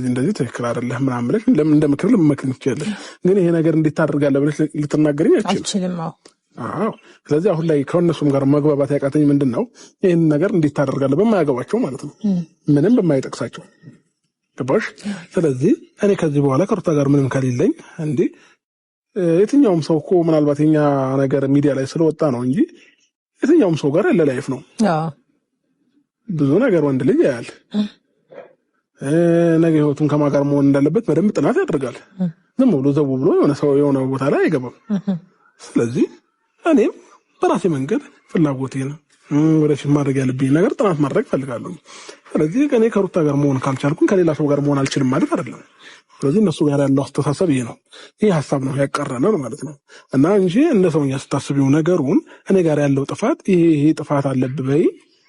እንደዚህ ትክክል አይደለም ምናምን ብለሽ ለምን እንደምክር ለመመክር ይችላል ግን ይሄ ነገር እንዴት ታደርጋለህ ብለሽ ልትናገሪኝ አልችልም አዎ ስለዚህ አሁን ላይ ከነሱም ጋር መግባባት ያቃተኝ ምንድነው ይሄን ነገር እንዴት ታደርጋለህ በማያገባቸው ማለት ነው ምንም በማይጠቅሳቸው ገባሽ ስለዚህ እኔ ከዚህ በኋላ ከሩታ ጋር ምንም ከሌለኝ እንዴ የትኛውም ሰው እኮ ምናልባት የኛ ነገር ሚዲያ ላይ ስለወጣ ነው እንጂ የትኛውም ሰው ጋር ያለ ላይፍ ነው ብዙ ነገር ወንድ ልጅ ያያል ነገ ህይወቱን ከማጋር መሆን እንዳለበት በደንብ ጥናት ያደርጋል ዝም ብሎ ዘው ብሎ የሆነ ሰው የሆነ ቦታ ላይ አይገባም ስለዚህ እኔም በራሴ መንገድ ፍላጎቴን ወደፊት ማድረግ ያለብኝ ነገር ጥናት ማድረግ ፈልጋለሁ ስለዚህ እኔ ከሩታ ጋር መሆን ካልቻልኩኝ ከሌላ ሰው ጋር መሆን አልችልም ማለት አይደለም ስለዚህ እነሱ ጋር ያለው አስተሳሰብ ይሄ ነው ይሄ ሐሳብ ነው ያቀረነው ማለት ነው እና እንጂ እንደ ሰውኛ ስታስቢው ነገሩን እኔ ጋር ያለው ጥፋት ይሄ ጥፋት አለብኝ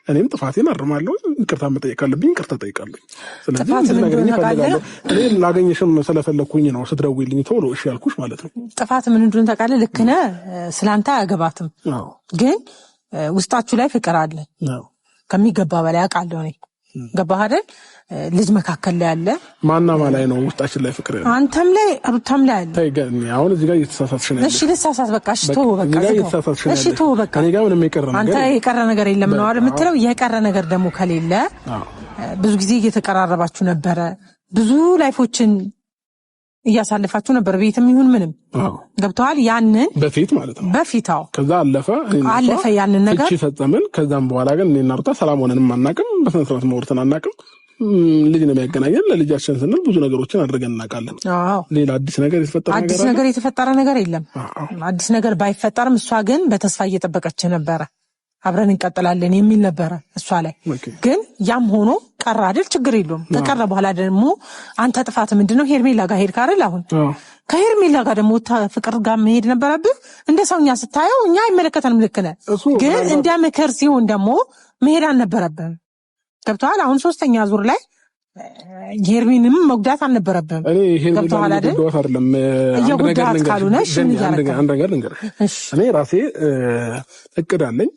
እኔም ጥፋቴን አርማለሁ ይቅርታ መጠየቅ ካለብኝ ይቅርታ ጠይቃለሁ ስለዚህ ነገር ይፈልጋለሁ እኔ ላገኝሽም ስለፈለኩኝ ነው ስትደውይልኝ ቶሎ እሺ ያልኩሽ ማለት ነው ጥፋት ምን እንደሆነ ታውቃለህ ልክ ነህ ስላንተ አያገባትም ግን ውስጣችሁ ላይ ፍቅር አለ ከሚገባ በላይ አውቃለሁ እኔ ገባህ አይደል ልጅ መካከል ላይ አለ ማናማ ላይ ነው ውስጣችን ላይ ፍቅር ያለ አንተም ላይ ሩታም ላይ አለ ታይገኝ አሁን እዚህ ጋር እየተሳሳትሽ ነው እሺ ልሳሳት በቃ እሺ ተው በቃ እሺ ተው በቃ እኔ ጋር ምንም የቀረ ነገር አንተ የቀረ ነገር የለም ነው አይደል የምትለው የቀረ ነገር ደግሞ ከሌለ ብዙ ጊዜ እየተቀራረባችሁ ነበረ ብዙ ላይፎችን እያሳለፋችሁ ነበር ቤትም ይሁን ምንም ገብቷል ያንን በፊት ማለት ነው በፊታው ከዛ አለፈ ያንን ነገር እቺ ፈጸመን ከዛም በኋላ ግን እኔና ሩታ ሰላም ሆነንም አናውቅም በስነ ስርዓት መወርተን አናውቅም ልጅ ነው የሚያገናኘን ለልጃችን ስንል ብዙ ነገሮችን አድርገን እናውቃለን ሌላ አዲስ ነገር የተፈጠረ ነገር የለም አዲስ ነገር ባይፈጠርም እሷ ግን በተስፋ እየጠበቀች ነበር አብረን እንቀጥላለን የሚል ነበር እሷ ላይ ግን ያም ሆኖ ቀረ አይደል ችግር የለውም ከቀረ በኋላ ደግሞ አንተ ጥፋት ምንድነው ሄርሜላ ጋር ሄድክ አይደል አሁን ከሄርሜላ ጋር ደግሞ ፍቅር ጋር መሄድ ነበረብህ እንደ ሰውኛ ስታየው እኛ አይመለከተንም ልክ ነህ ግን እንደ ምክር ሲሆን ደግሞ መሄድ አልነበረብህም ገብቶሃል አሁን ሶስተኛ ዙር ላይ ሄርሜንም መጉዳት አልነበረብህም እኔ ሄርሜላ መጉዳት አይደለም እየጉዳት ካልሆነ እሺ አንድ ነገር ልንገርሽ እኔ ራሴ እቅድ አለኝ